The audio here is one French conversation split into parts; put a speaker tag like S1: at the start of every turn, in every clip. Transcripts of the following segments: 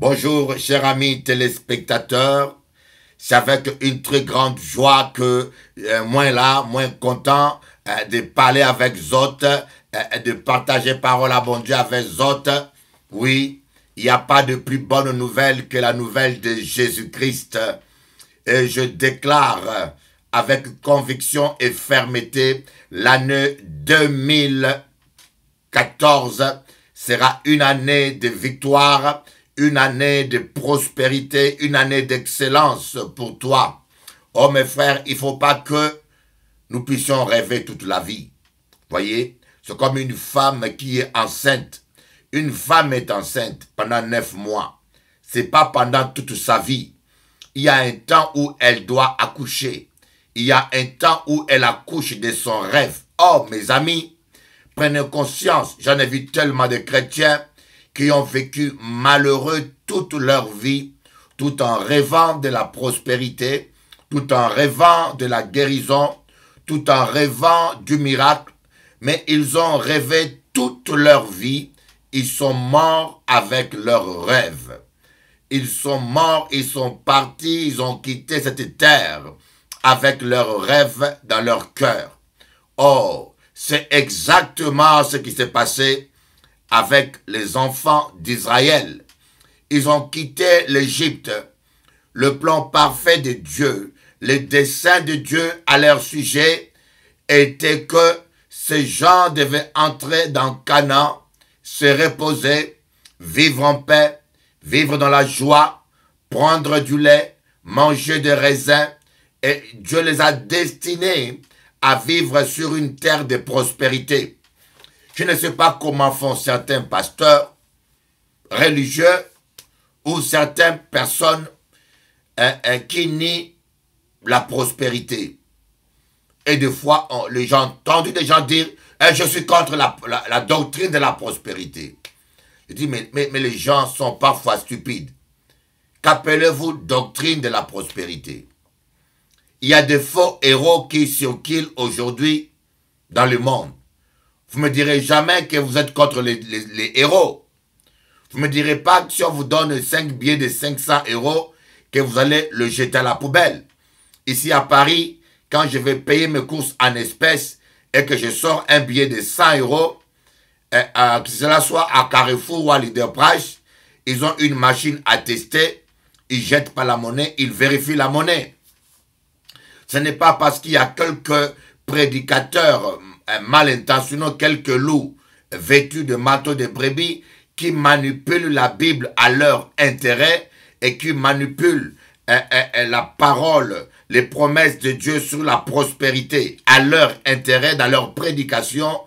S1: Bonjour, chers amis téléspectateurs. C'est avec une très grande joie que moins content de parler avec autres, de partager parole à bon Dieu avec autres. Oui, il n'y a pas de plus bonne nouvelle que la nouvelle de Jésus-Christ. Et je déclare avec conviction et fermeté, l'année 2014 sera une année de victoire, une année de prospérité, une année d'excellence pour toi. Oh mes frères, il ne faut pas que nous puissions rêver toute la vie. Voyez, c'est comme une femme qui est enceinte. Une femme est enceinte pendant 9 mois. Ce n'est pas pendant toute sa vie. Il y a un temps où elle doit accoucher. Il y a un temps où elle accouche de son rêve. Oh mes amis, prenez conscience, j'en ai vu tellement de chrétiens qui ont vécu malheureux toute leur vie, tout en rêvant de la prospérité, tout en rêvant de la guérison, tout en rêvant du miracle, mais ils ont rêvé toute leur vie, ils sont morts avec leurs rêves. Ils sont morts, ils sont partis, ils ont quitté cette terre avec leurs rêves dans leur cœur. Oh, c'est exactement ce qui s'est passé avec les enfants d'Israël. Ils ont quitté l'Égypte. Le plan parfait de Dieu, le dessein de Dieu à leur sujet était que ces gens devaient entrer dans Canaan, se reposer, vivre en paix, vivre dans la joie, prendre du lait, manger des raisins, et Dieu les a destinés à vivre sur une terre de prospérité. Je ne sais pas comment font certains pasteurs religieux ou certaines personnes qui nient la prospérité. Et des fois, j'ai entendu des gens dire je suis contre la doctrine de la prospérité. Je dis mais les gens sont parfois stupides. Qu'appelez-vous doctrine de la prospérité? Il y a des faux héros qui circulent aujourd'hui dans le monde. Vous ne me direz jamais que vous êtes contre les héros. Vous ne me direz pas que si on vous donne 5 billets de 500 euros, que vous allez le jeter à la poubelle. Ici à Paris, quand je vais payer mes courses en espèces et que je sors un billet de 100 euros, que cela soit à Carrefour ou à Leader Price, ils ont une machine à tester, ils ne jettent pas la monnaie, ils vérifient la monnaie. Ce n'est pas parce qu'il y a quelques prédicateurs mal intentionnés, quelques loups vêtus de manteaux de brebis qui manipulent la Bible à leur intérêt et qui manipulent la parole, les promesses de Dieu sur la prospérité à leur intérêt, dans leur prédication.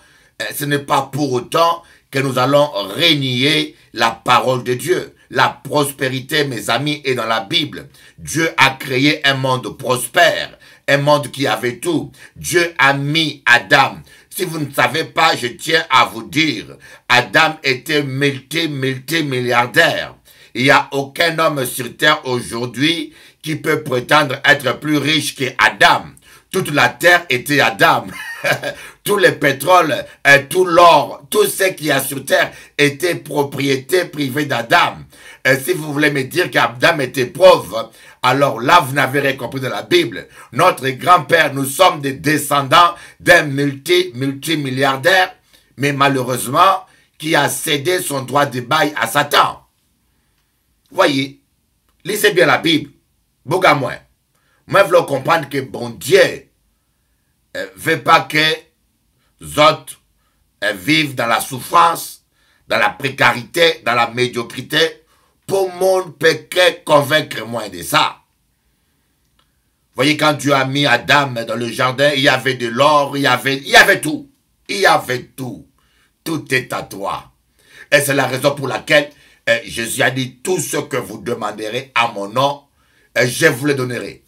S1: Ce n'est pas pour autant que nous allons renier la parole de Dieu. La prospérité, mes amis, est dans la Bible. Dieu a créé un monde prospère, un monde qui avait tout. Dieu a mis Adam. Si vous ne savez pas, je tiens à vous dire, Adam était multimilliardaire. Il n'y a aucun homme sur terre aujourd'hui qui peut prétendre être plus riche qu'Adam. Toute la terre était Adam. Tout le pétrole, tout l'or, tout ce qu'il y a sur terre était propriété privée d'Adam. Et si vous voulez me dire qu'Adam était pauvre, alors là, vous n'avez rien compris de la Bible. Notre grand-père, nous sommes des descendants d'un multimilliardaire, mais malheureusement, qui a cédé son droit de bail à Satan. Voyez, lisez bien la Bible. Beaucoup moins. Moi, je veux comprendre que bon Dieu ne veut pas que les autres vivent dans la souffrance, dans la précarité, dans la médiocrité. Pour le monde peut que convaincre moins de ça. Voyez, quand Dieu a mis Adam dans le jardin, il y avait de l'or, il y avait tout. Il y avait tout. Tout est à toi. Et c'est la raison pour laquelle Jésus a dit, tout ce que vous demanderez à mon nom, je vous le donnerai.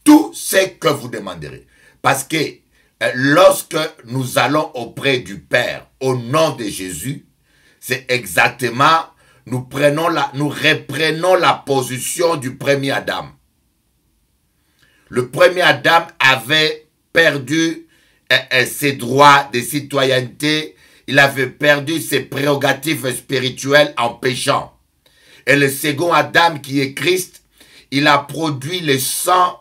S1: Tout ce que vous demanderez. Parce que lorsque nous allons auprès du Père au nom de Jésus, c'est exactement, nous reprenons la position du premier Adam. Le premier Adam avait perdu ses droits de citoyenneté, il avait perdu ses prérogatives spirituelles en péchant. Et le second Adam qui est Christ, il a produit le sang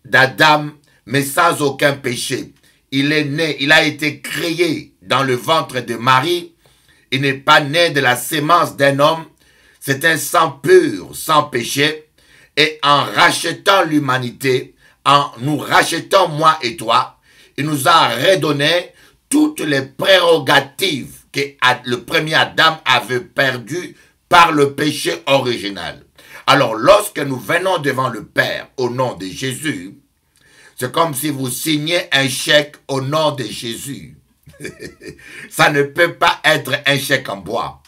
S1: d'Adam, mais sans aucun péché. Il est né, il a été créé dans le ventre de Marie. Il n'est pas né de la sémence d'un homme. C'est un sang pur, sans péché. Et en rachetant l'humanité, en nous rachetant moi et toi, il nous a redonné toutes les prérogatives que le premier Adam avait perdues par le péché original. Alors, lorsque nous venons devant le Père au nom de Jésus, c'est comme si vous signez un chèque au nom de Jésus. Ça ne peut pas être un chèque en bois.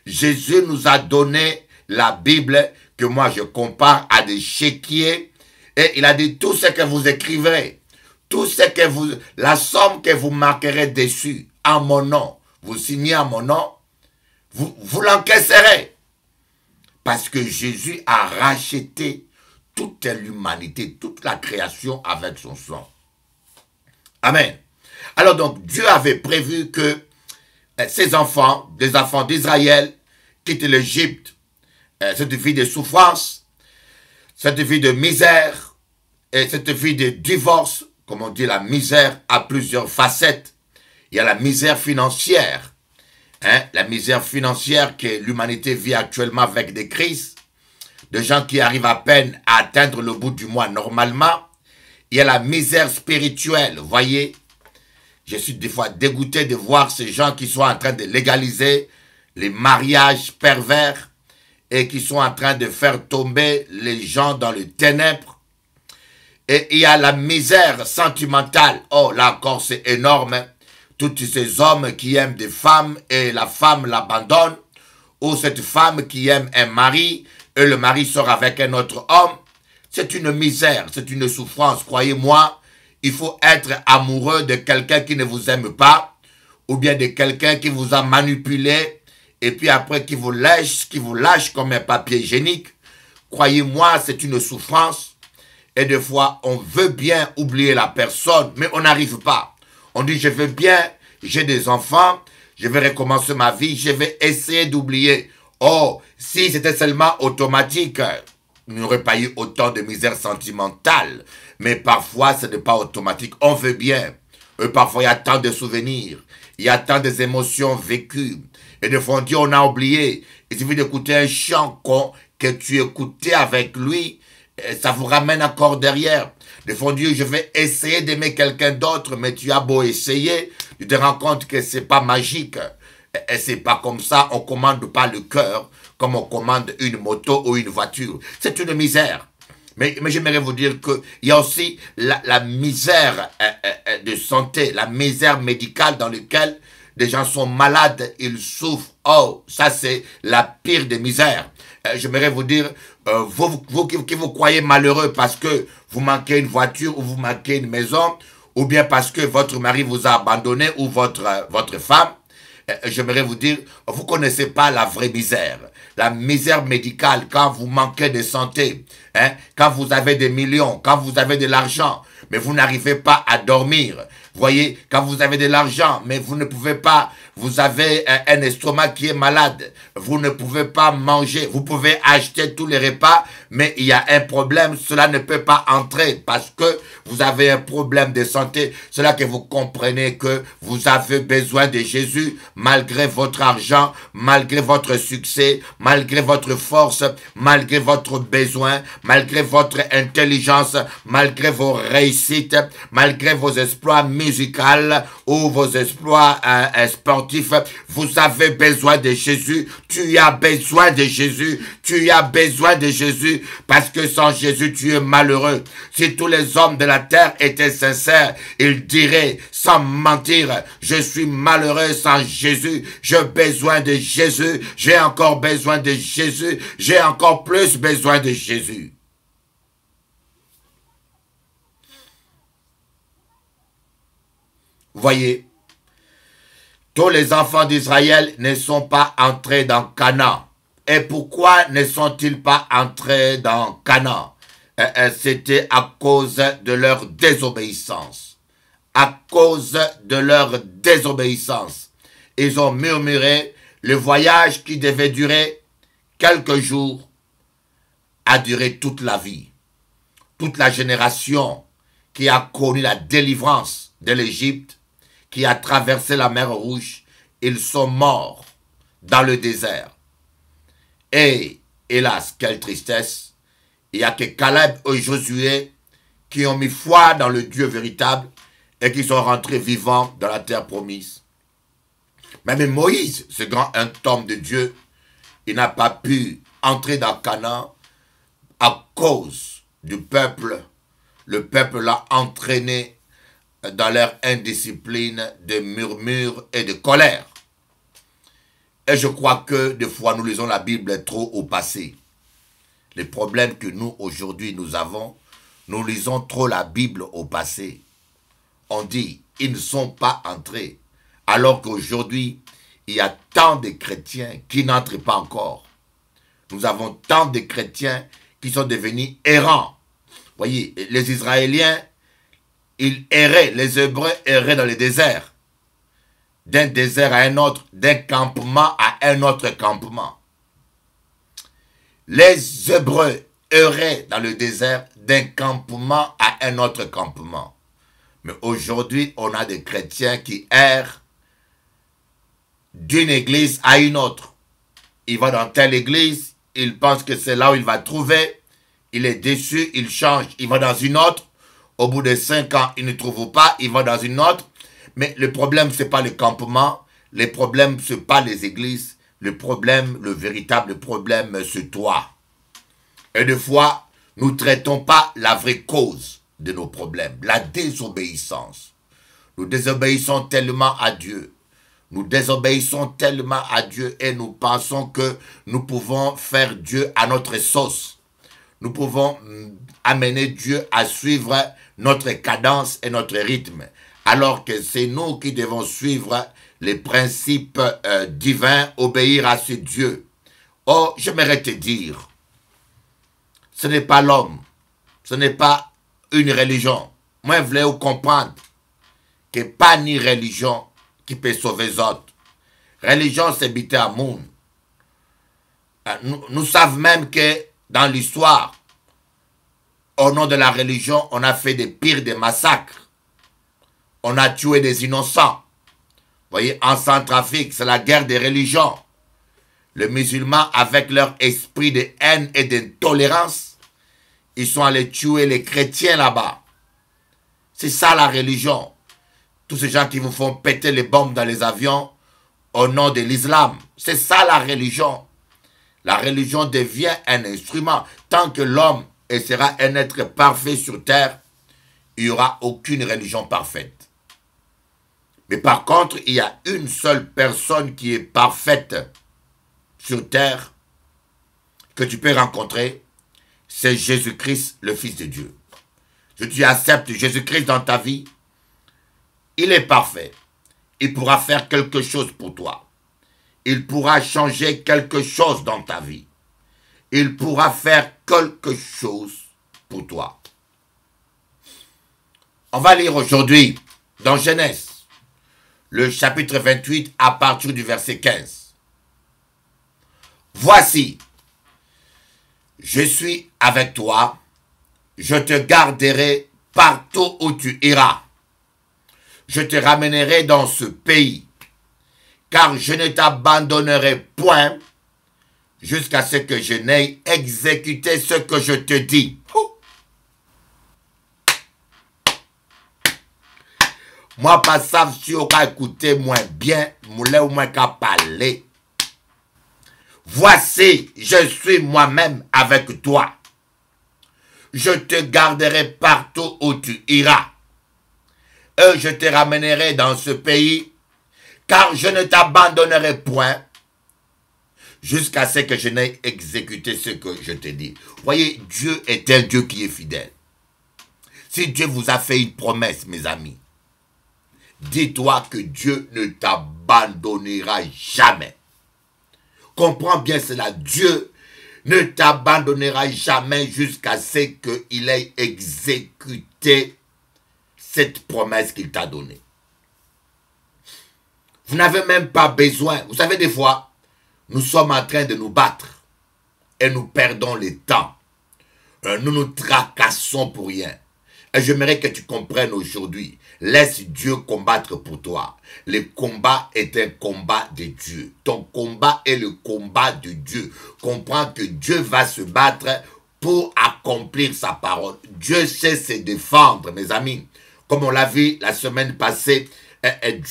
S1: Jésus nous a donné la Bible que moi je compare à des chéquiers et il a dit tout ce que vous écriverez, tout ce que vous, la somme que vous marquerez dessus en mon nom, vous signez en mon nom, vous l'encaisserez. Parce que Jésus a racheté toute l'humanité, toute la création avec son sang. Amen. Alors donc, Dieu avait prévu que ses enfants, des enfants d'Israël, quittent l'Égypte, cette vie de souffrance, cette vie de misère, et cette vie de divorce, comme on dit, la misère a plusieurs facettes. Il y a la misère financière, la misère financière que l'humanité vit actuellement avec des crises, de gens qui arrivent à peine à atteindre le bout du mois normalement. Il y a la misère spirituelle, vous voyez. Je suis des fois dégoûté de voir ces gens qui sont en train de légaliser les mariages pervers et qui sont en train de faire tomber les gens dans les ténèbres. Et il y a la misère sentimentale. Oh, là encore, c'est énorme. Tous ces hommes qui aiment des femmes et la femme l'abandonne. Ou cette femme qui aime un mari et le mari sort avec un autre homme. C'est une misère, c'est une souffrance. Croyez-moi, il faut être amoureux de quelqu'un qui ne vous aime pas ou bien de quelqu'un qui vous a manipulé et puis après qui vous lâche comme un papier hygiénique. Croyez-moi, c'est une souffrance. Et des fois, on veut bien oublier la personne, mais on n'arrive pas. On dit, je veux bien, j'ai des enfants, je vais recommencer ma vie, je vais essayer d'oublier. Oh, si c'était seulement automatique, il n'y aurait pas eu autant de misère sentimentale. Mais parfois, ce n'est pas automatique. On veut bien. Et parfois, il y a tant de souvenirs. Il y a tant d'émotions vécues. Et des fois, on dit, on a oublié. Il suffit d'écouter un chant que tu écoutais avec lui. Et ça vous ramène encore derrière. Des fois, on dit, je vais essayer d'aimer quelqu'un d'autre, mais tu as beau essayer, tu te rends compte que c'est pas magique. Et c'est pas comme ça, on commande pas le cœur comme on commande une moto ou une voiture. C'est une misère. Mais j'aimerais vous dire qu'il y a aussi la misère de santé, la misère médicale dans laquelle des gens sont malades, ils souffrent. Oh, ça c'est la pire des misères. J'aimerais vous dire, vous qui vous croyez malheureux parce que vous manquez une voiture ou vous manquez une maison, ou bien parce que votre mari vous a abandonné ou votre femme, j'aimerais vous dire, vous ne connaissez pas la vraie misère. La misère médicale, quand vous manquez de santé, quand vous avez des millions, quand vous avez de l'argent, mais vous n'arrivez pas à dormir. Voyez, quand vous avez de l'argent, mais vous ne pouvez pas, vous avez un estomac qui est malade, vous ne pouvez pas manger, vous pouvez acheter tous les repas, mais il y a un problème, cela ne peut pas entrer parce que vous avez un problème de santé. C'est là que vous comprenez que vous avez besoin de Jésus malgré votre argent, malgré votre succès, malgré votre force, malgré votre besoin, malgré votre intelligence, malgré vos réussites, malgré vos exploits musicaux ou vos exploits sportifs, vous avez besoin de Jésus. Tu as besoin de Jésus. Tu as besoin de Jésus parce que sans Jésus, tu es malheureux. Si tous les hommes de la terre étaient sincères, ils diraient sans mentir, je suis malheureux sans Jésus. J'ai besoin de Jésus. J'ai encore besoin de Jésus. J'ai encore plus besoin de Jésus. Voyez, tous les enfants d'Israël ne sont pas entrés dans Canaan. Et pourquoi ne sont-ils pas entrés dans Canaan? C'était à cause de leur désobéissance. À cause de leur désobéissance. Ils ont murmuré le voyage qui devait durer quelques jours a duré toute la vie. Toute la génération qui a connu la délivrance de l'Égypte, qui a traversé la mer Rouge, ils sont morts dans le désert. Et, hélas, quelle tristesse, il n'y a que Caleb et Josué qui ont mis foi dans le Dieu véritable et qui sont rentrés vivants dans la terre promise. Même Moïse, ce grand homme de Dieu, il n'a pas pu entrer dans Canaan à cause du peuple. Le peuple l'a entraîné dans leur indiscipline de murmures et de colère. Et je crois que des fois nous lisons la Bible trop au passé. Les problèmes que nous aujourd'hui nous avons, nous lisons trop la Bible au passé. On dit, ils ne sont pas entrés. Alors qu'aujourd'hui, il y a tant de chrétiens qui n'entrent pas encore. Nous avons tant de chrétiens qui sont devenus errants. Voyez, les Israéliens, ils erraient, les Hébreux erraient dans le désert. D'un désert à un autre, d'un campement à un autre campement. Les Hébreux erraient dans le désert d'un campement à un autre campement. Mais aujourd'hui, on a des chrétiens qui errent d'une église à une autre. Il va dans telle église, il pense que c'est là où il va trouver, il est déçu, il change, il va dans une autre, au bout de 5 ans, il ne trouve pas, il va dans une autre, mais le problème, ce n'est pas le campement, le problème, ce n'est pas les églises, le problème, le véritable problème, c'est toi. Et des fois, nous ne traitons pas la vraie cause de nos problèmes, la désobéissance. Nous désobéissons tellement à Dieu. Nous désobéissons tellement à Dieu et nous pensons que nous pouvons faire Dieu à notre sauce. Nous pouvons amener Dieu à suivre notre cadence et notre rythme. Alors que c'est nous qui devons suivre les principes divins, obéir à ce Dieu. Oh, j'aimerais te dire, ce n'est pas l'homme, ce n'est pas une religion. Moi, je voulais vous comprendre que pas ni religion qui peut sauver les autres. Religion, c'est bité à monde. Nous savons même que dans l'histoire, au nom de la religion, on a fait des pires des massacres. On a tué des innocents. Vous voyez, en Centrafrique, c'est la guerre des religions. Les musulmans, avec leur esprit de haine et d'intolérance, ils sont allés tuer les chrétiens là-bas. C'est ça la religion. Tous ces gens qui vous font péter les bombes dans les avions au nom de l'islam. C'est ça la religion. La religion devient un instrument. Tant que l'homme sera un être parfait sur terre, il n'y aura aucune religion parfaite. Mais par contre, il y a une seule personne qui est parfaite sur terre que tu peux rencontrer, c'est Jésus-Christ, le Fils de Dieu. Si tu acceptes Jésus-Christ dans ta vie, il est parfait. Il pourra faire quelque chose pour toi. Il pourra changer quelque chose dans ta vie. Il pourra faire quelque chose pour toi. On va lire aujourd'hui dans Genèse, le chapitre 28 à partir du verset 15. Voici, je suis avec toi, je te garderai partout où tu iras. Je te ramènerai dans ce pays, car je ne t'abandonnerai point jusqu'à ce que je n'aie exécuté ce que je te dis. Moi, pas ça, si on a écouté moins bien, moulin ou moins qu'à parler. Voici, je suis moi-même avec toi. Je te garderai partout où tu iras. Et je te ramènerai dans ce pays, car je ne t'abandonnerai point jusqu'à ce que je n'ai exécuté ce que je te dis. Voyez, Dieu est un Dieu qui est fidèle. Si Dieu vous a fait une promesse, mes amis, dis-toi que Dieu ne t'abandonnera jamais. Comprends bien cela. Dieu ne t'abandonnera jamais jusqu'à ce qu'il ait exécuté cette promesse qu'il t'a donnée. Vous n'avez même pas besoin. Vous savez, des fois, nous sommes en train de nous battre. et nous perdons le temps. Nous nous tracassons pour rien. Et j'aimerais que tu comprennes aujourd'hui. Laisse Dieu combattre pour toi. Le combat est un combat de Dieu. Ton combat est le combat de Dieu. Comprends que Dieu va se battre pour accomplir sa parole. Dieu sait se défendre, mes amis. Comme on l'a vu la semaine passée,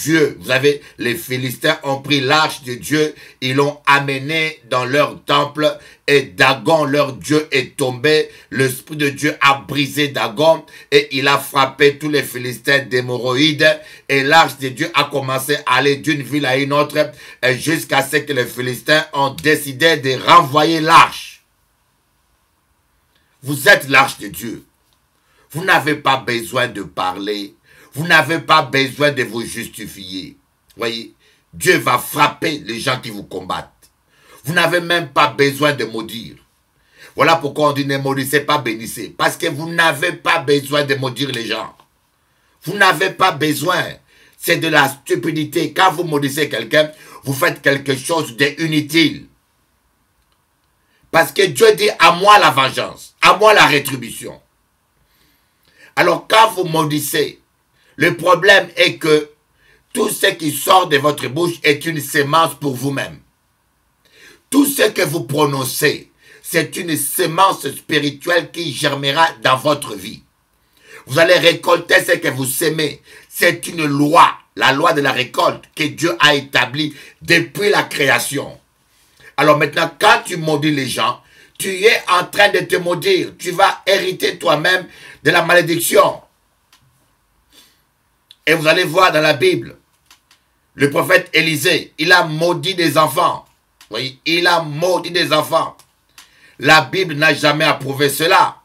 S1: Dieu, vous savez, les Philistins ont pris l'arche de Dieu, ils l'ont amené dans leur temple et Dagon, leur Dieu, est tombé. L'Esprit de Dieu a brisé Dagon et il a frappé tous les Philistins d'hémorroïdes et l'arche de Dieu a commencé à aller d'une ville à une autre jusqu'à ce que les Philistins ont décidé de renvoyer l'arche. Vous êtes l'arche de Dieu. Vous n'avez pas besoin de parler. Vous n'avez pas besoin de vous justifier. Voyez, Dieu va frapper les gens qui vous combattent. Vous n'avez même pas besoin de maudire. Voilà pourquoi on dit ne maudissez pas, bénissez. Parce que vous n'avez pas besoin de maudire les gens. Vous n'avez pas besoin. C'est de la stupidité. Quand vous maudissez quelqu'un, vous faites quelque chose d'inutile. Parce que Dieu dit à moi la vengeance, à moi la rétribution. Alors quand vous maudissez, le problème est que tout ce qui sort de votre bouche est une sémence pour vous-même. Tout ce que vous prononcez, c'est une sémence spirituelle qui germera dans votre vie. Vous allez récolter ce que vous sémez. C'est une loi, la loi de la récolte que Dieu a établie depuis la création. Alors maintenant, quand tu maudis les gens, tu es en train de te maudire. Tu vas hériter toi-même de la malédiction. Et vous allez voir dans la Bible, le prophète Élisée, il a maudit des enfants. Vous voyez, il a maudit des enfants. La Bible n'a jamais approuvé cela.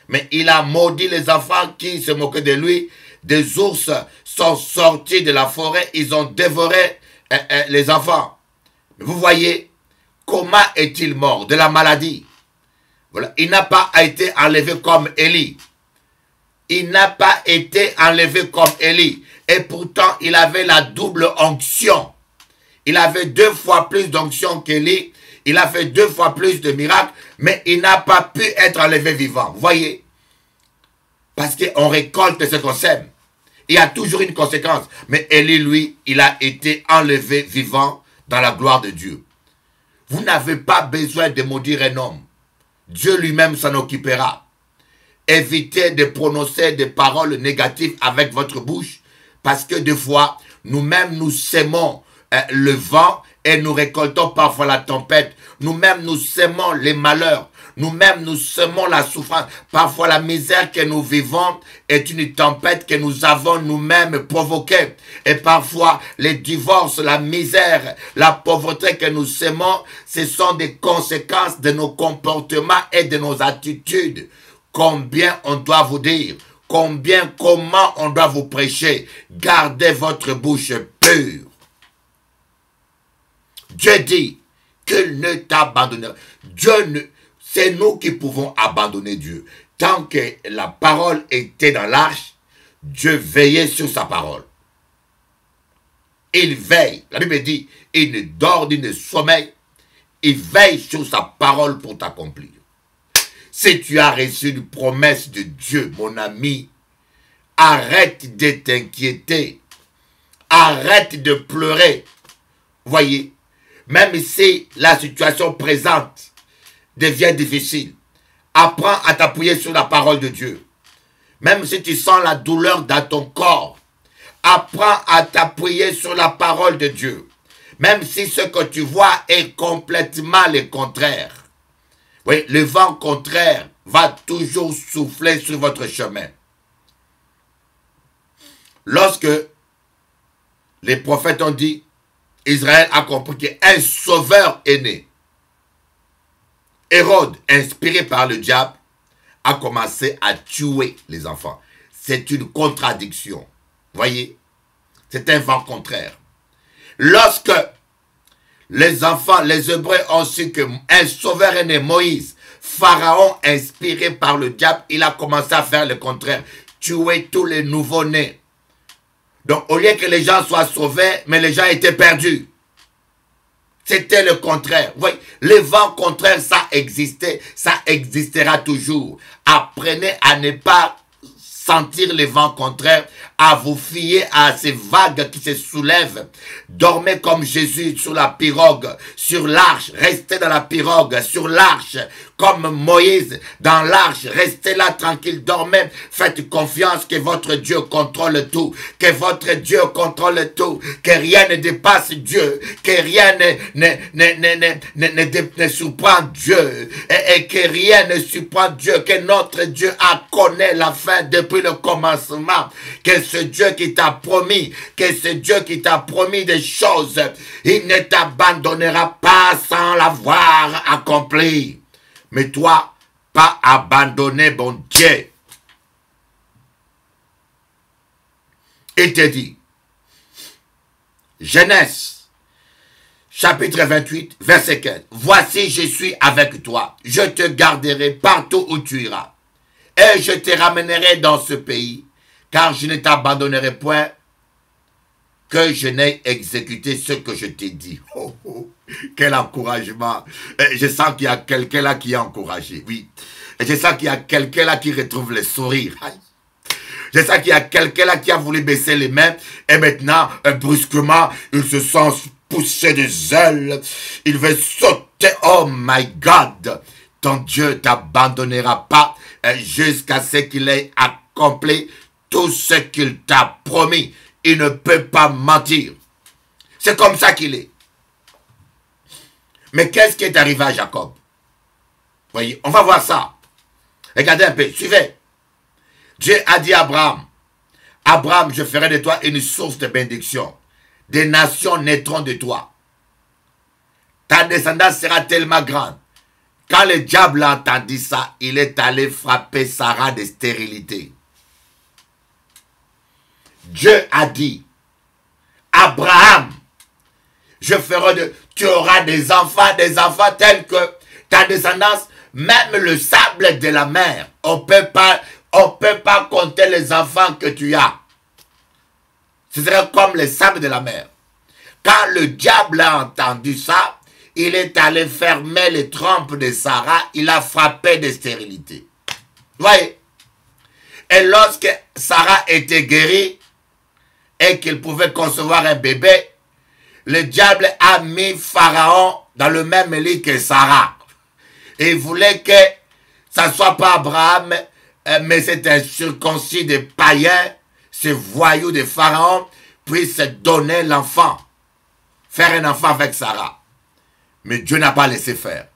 S1: Mais il a maudit les enfants qui se moquaient de lui. Des ours sont sortis de la forêt, ils ont dévoré les enfants. Vous voyez, comment est-il mort? De la maladie. Voilà. Il n'a pas été enlevé comme Élie. Il n'a pas été enlevé comme Élie. Et pourtant, il avait la double onction. Il avait 2 fois plus d'onction qu'Élie. Il a fait 2 fois plus de miracles. Mais il n'a pas pu être enlevé vivant. Vous voyez? Parce qu'on récolte ce qu'on sème. Il y a toujours une conséquence. Mais Élie, lui, il a été enlevé vivant dans la gloire de Dieu. Vous n'avez pas besoin de maudire un homme. Dieu lui-même s'en occupera. Évitez de prononcer des paroles négatives avec votre bouche, parce que des fois, nous-mêmes nous sémons le vent et nous récoltons parfois la tempête. Nous-mêmes nous sémons les malheurs. Nous-mêmes nous semons la souffrance. Parfois la misère que nous vivons est une tempête que nous avons nous-mêmes provoquée. Et parfois les divorces, la misère, la pauvreté que nous sémons, ce sont des conséquences de nos comportements et de nos attitudes. Combien on doit vous dire, comment on doit vous prêcher. Gardez votre bouche pure. Dieu dit qu'il ne t'abandonnera. C'est nous qui pouvons abandonner Dieu. Tant que la parole était dans l'arche, Dieu veillait sur sa parole. Il veille. La Bible dit, il ne dort ni ne sommeille. Il veille sur sa parole pour t'accomplir. Si tu as reçu une promesse de Dieu, mon ami, arrête de t'inquiéter. Arrête de pleurer. Voyez, même si la situation présente devient difficile, apprends à t'appuyer sur la parole de Dieu. Même si tu sens la douleur dans ton corps, apprends à t'appuyer sur la parole de Dieu. Même si ce que tu vois est complètement le contraire. Oui, le vent contraire va toujours souffler sur votre chemin. Lorsque les prophètes ont dit, Israël a compris qu'un sauveur est né. Hérode, inspiré par le diable, a commencé à tuer les enfants. C'est une contradiction. Voyez, c'est un vent contraire. Lorsque les enfants, les Hébreux ont su qu'un sauveur est né, Moïse, Pharaon, inspiré par le diable, il a commencé à faire le contraire. Tuer tous les nouveau-nés. Donc, au lieu que les gens soient sauvés, mais les gens étaient perdus. c'était le contraire. Oui, les vents contraires, ça existait, ça existera toujours. Apprenez à ne pas sentir les vents contraires, à vous fier à ces vagues qui se soulèvent. Dormez comme Jésus sur la pirogue, sur l'arche, restez dans la pirogue, sur l'arche, comme Moïse dans l'arche, restez là tranquille, dormez, faites confiance que votre Dieu contrôle tout, que votre Dieu contrôle tout, que rien ne dépasse Dieu, que rien ne surprend Dieu, et que rien ne surprend Dieu, que notre Dieu a connaît la fin depuis le commencement, que ce Dieu qui t'a promis, que ce Dieu qui t'a promis des choses, il ne t'abandonnera pas sans l'avoir accompli. Mais toi, pas abandonner mon Dieu. Il te dit, Genèse, chapitre 28, verset 15. Voici, je suis avec toi. Je te garderai partout où tu iras. Et je te ramènerai dans ce pays, car je ne t'abandonnerai point que je n'ai exécuté ce que je t'ai dit. Oh, oh, quel encouragement. Je sens qu'il y a quelqu'un là qui est encouragé. Oui. Et je sens qu'il y a quelqu'un là qui retrouve le sourire. Je sens qu'il y a quelqu'un là qui a voulu baisser les mains. Et maintenant, brusquement, il se sent pousser des ailes. Il veut sauter. Oh my God. Ton Dieu ne t'abandonnera pas jusqu'à ce qu'il ait accompli tout ce qu'il t'a promis. Il ne peut pas mentir. C'est comme ça qu'il est. Mais qu'est-ce qui est arrivé à Jacob? Voyez, on va voir ça. Regardez un peu, suivez. Dieu a dit à Abraham, Abraham, je ferai de toi une source de bénédiction. Des nations naîtront de toi. Ta descendance sera tellement grande. Quand le diable a entendu ça, il est allé frapper Sarah de stérilité. Dieu a dit, Abraham, je ferai de... Tu auras des enfants tels que ta descendance, même le sable de la mer. On peut pas compter les enfants que tu as. Ce serait comme le sable de la mer. Quand le diable a entendu ça, il est allé fermer les trompes de Sarah, il a frappé de stérilité. Voyez. Et lorsque Sarah était guérie, et qu'il pouvait concevoir un bébé, le diable a mis Pharaon dans le même lit que Sarah. Et il voulait que ça ne soit pas Abraham, mais c'est un circoncis de païens, ce voyou de Pharaon, puisse donner l'enfant, faire un enfant avec Sarah. Mais Dieu n'a pas laissé faire.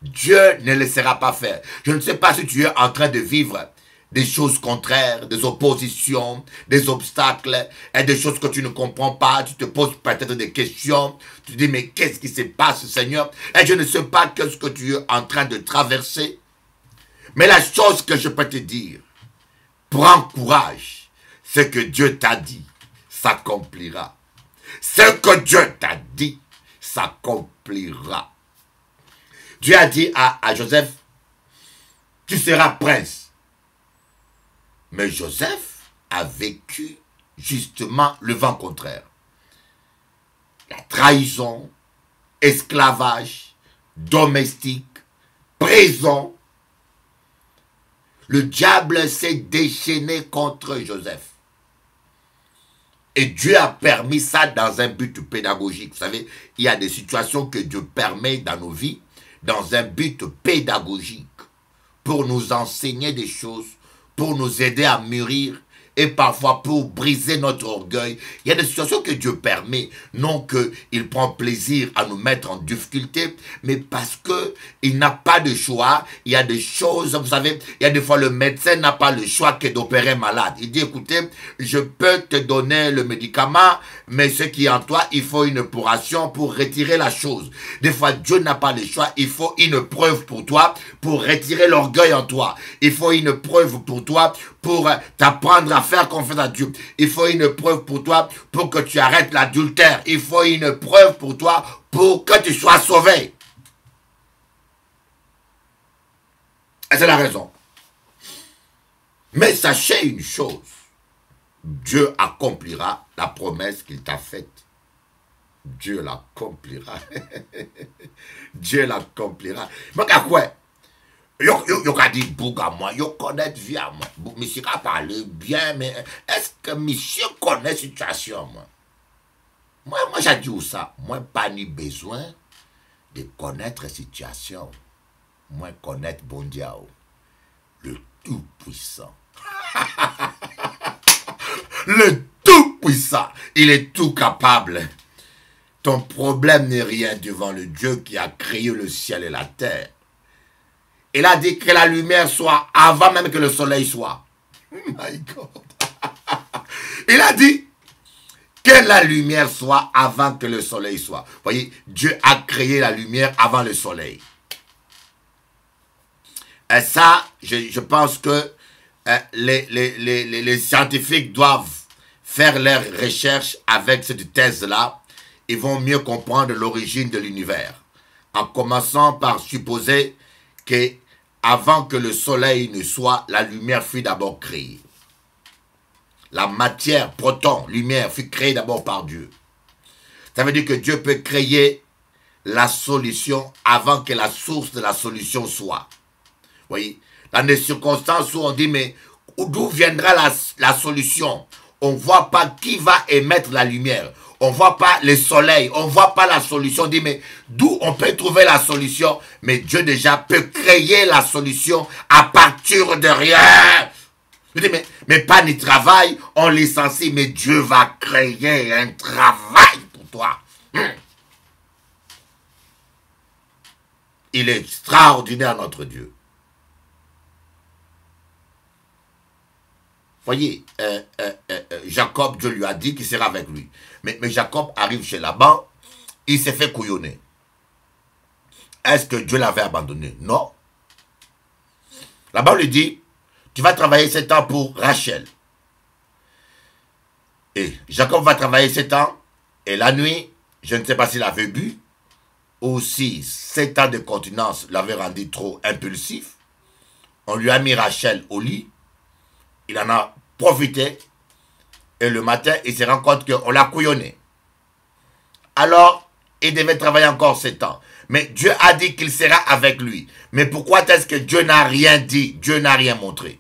S1: Dieu ne laissera pas faire. Je ne sais pas si tu es en train de vivre des choses contraires, des oppositions, des obstacles, et des choses que tu ne comprends pas, tu te poses peut-être des questions, tu te dis mais qu'est-ce qui se passe Seigneur? Et je ne sais pas qu'est-ce que tu es en train de traverser. Mais la chose que je peux te dire, prends courage, ce que Dieu t'a dit s'accomplira. Ce que Dieu t'a dit s'accomplira. Dieu a dit à Joseph, tu seras prince. Mais Joseph a vécu justement le vent contraire. La trahison, esclavage, domestique, prison. Le diable s'est déchaîné contre Joseph. Et Dieu a permis ça dans un but pédagogique. Vous savez, il y a des situations que Dieu permet dans nos vies dans un but pédagogique pour nous enseigner des choses, pour nous aider à mûrir et parfois pour briser notre orgueil. Il y a des situations que Dieu permet, non qu'il prend plaisir à nous mettre en difficulté, mais parce qu'il n'a pas de choix. Il y a des choses, vous savez, il y a des fois le médecin n'a pas le choix que d'opérer un malade. Il dit, écoutez, je peux te donner le médicament, mais ce qui est en toi, il faut une opération pour retirer la chose. Des fois, Dieu n'a pas le choix, il faut une preuve pour toi, pour retirer l'orgueil en toi. Il faut une preuve pour toi, pour t'apprendre à faire confiance à Dieu. Il faut une preuve pour toi pour que tu arrêtes l'adultère. Il faut une preuve pour toi pour que tu sois sauvé. Et c'est la raison. Mais sachez une chose. Dieu accomplira la promesse qu'il t'a faite. Dieu l'accomplira. Dieu l'accomplira. Mais quoi? Yo ka dit bouga moi, yo connaît bien moi. Monsieur a parlé bien, mais est-ce que monsieur connaît la situation moi? Moi j'ai dit ça. Moi pas ni besoin de connaître la situation. Moi connaître bon Dieu, le tout-puissant. Le tout-puissant, il est tout capable. Ton problème n'est rien devant le Dieu qui a créé le ciel et la terre. Il a dit que la lumière soit avant même que le soleil soit. My God. Il a dit que la lumière soit avant que le soleil soit. Vous voyez, Dieu a créé la lumière avant le soleil. Et ça, je pense que les scientifiques doivent faire leurs recherches avec cette thèse-là. Ils vont mieux comprendre l'origine de l'univers. En commençant par supposer que avant que le soleil ne soit, la lumière fut d'abord créée. La matière, proton, lumière, fut créée d'abord par Dieu. Ça veut dire que Dieu peut créer la solution avant que la source de la solution soit. Vous voyez, dans des circonstances où on dit, mais d'où viendra la solution? On ne voit pas qui va émettre la lumière. On ne voit pas le soleil. On ne voit pas la solution. On dit, mais d'où on peut trouver la solution? Mais Dieu déjà peut créer la solution à partir de rien. Je dis, mais pas ni travail, on licencie, mais Dieu va créer un travail pour toi. Il est extraordinaire, notre Dieu. Voyez, Jacob, Dieu lui a dit qu'il sera avec lui. Mais Jacob arrive chez Laban, il s'est fait couillonner. Est-ce que Dieu l'avait abandonné? Non. Laban lui dit, tu vas travailler 7 ans pour Rachel. Et Jacob va travailler 7 ans, et la nuit, je ne sais pas s'il avait bu, ou si 7 ans de continence l'avait rendu trop impulsif. On lui a mis Rachel au lit, il en a profité, et le matin, il se rend compte qu'on l'a couillonné. Alors, il devait travailler encore 7 ans. Mais Dieu a dit qu'il sera avec lui. Mais pourquoi est-ce que Dieu n'a rien dit? Dieu n'a rien montré.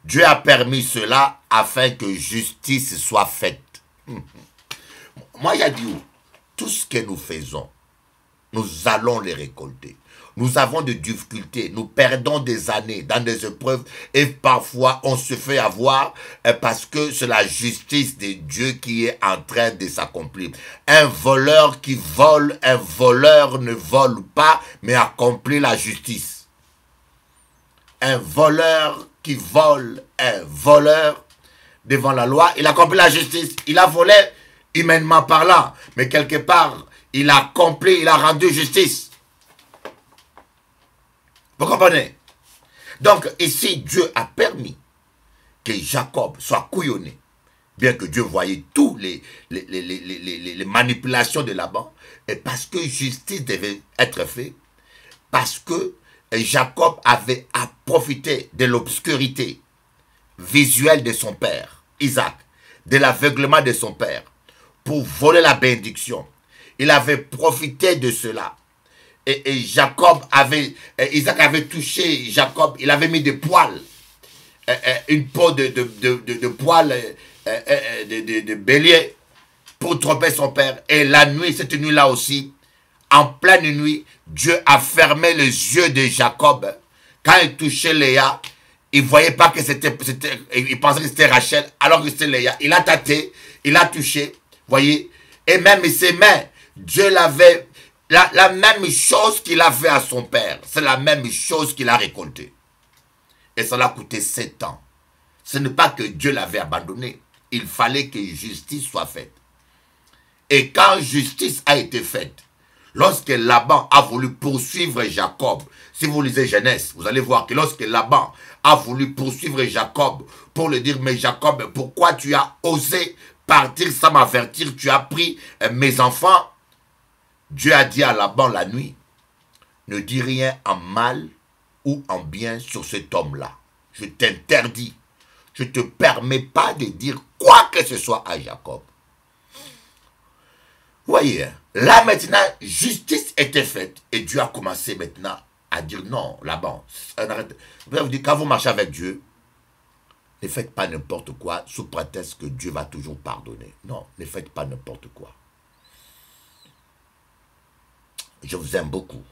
S1: Dieu a permis cela afin que justice soit faite. Moi, j'ai dit, tout ce que nous faisons, nous allons les récolter. Nous avons des difficultés, nous perdons des années dans des épreuves et parfois on se fait avoir parce que c'est la justice de Dieu qui est en train de s'accomplir. Un voleur qui vole, un voleur ne vole pas mais accomplit la justice. Un voleur qui vole, un voleur devant la loi, il accomplit la justice. Il a volé humainement parlant, mais quelque part, il a accompli, il a rendu justice. Vous comprenez? Donc, ici, Dieu a permis que Jacob soit couillonné. Bien que Dieu voyait tous les manipulations de Laban. Et parce que justice devait être faite. Parce que Jacob avait à profiter de l'obscurité visuelle de son père, Isaac. De l'aveuglement de son père. Pour voler la bénédiction. Il avait profité de cela. Et Jacob avait, Isaac avait touché Jacob, il avait mis des poils, une peau de poils de bélier pour tromper son père. Et la nuit, cette nuit-là aussi, en pleine nuit, Dieu a fermé les yeux de Jacob. Quand il touchait Léa, il ne voyait pas que c'était, il pensait que c'était Rachel, alors que c'était Léa. Il a tâté, il a touché, voyez, et même ses mains, Dieu l'avait... La même chose qu'il a fait à son père, c'est la même chose qu'il a récoltée. Et ça l'a coûté 7 ans. Ce n'est pas que Dieu l'avait abandonné. Il fallait que justice soit faite. Et quand justice a été faite, lorsque Laban a voulu poursuivre Jacob, si vous lisez Genèse, vous allez voir que lorsque Laban a voulu poursuivre Jacob pour lui dire, mais Jacob, pourquoi tu as osé partir sans m'avertir, tu as pris mes enfants? Dieu a dit à Laban la nuit, ne dis rien en mal ou en bien sur cet homme-là. Je t'interdis. Je ne te permets pas de dire quoi que ce soit à Jacob. Oui, voyez, là maintenant, justice était faite. Et Dieu a commencé maintenant à dire non, là-bas. Vous dites, quand vous marchez avec Dieu, ne faites pas n'importe quoi sous prétexte que Dieu va toujours pardonner. Non, ne faites pas n'importe quoi. Je vous aime beaucoup.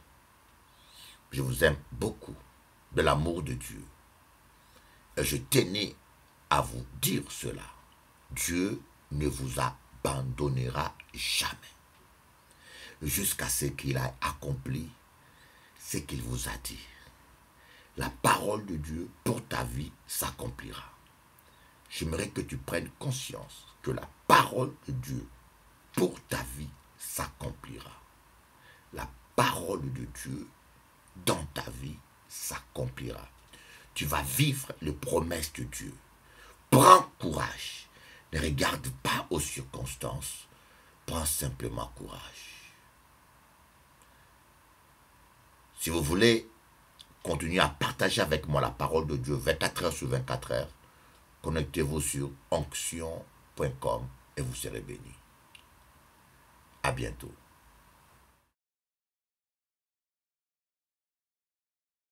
S1: Je vous aime beaucoup de l'amour de Dieu. Et je tenais à vous dire cela. Dieu ne vous abandonnera jamais. Jusqu'à ce qu'il ait accompli ce qu'il vous a dit. La parole de Dieu pour ta vie s'accomplira. J'aimerais que tu prennes conscience que la parole de Dieu pour ta vie s'accomplira. La parole de Dieu dans ta vie s'accomplira. Tu vas vivre les promesses de Dieu. Prends courage. Ne regarde pas aux circonstances. Prends simplement courage. Si vous voulez continuer à partager avec moi la parole de Dieu 24 heures sur 24 heures, connectez-vous sur onction.com et vous serez bénis. À bientôt.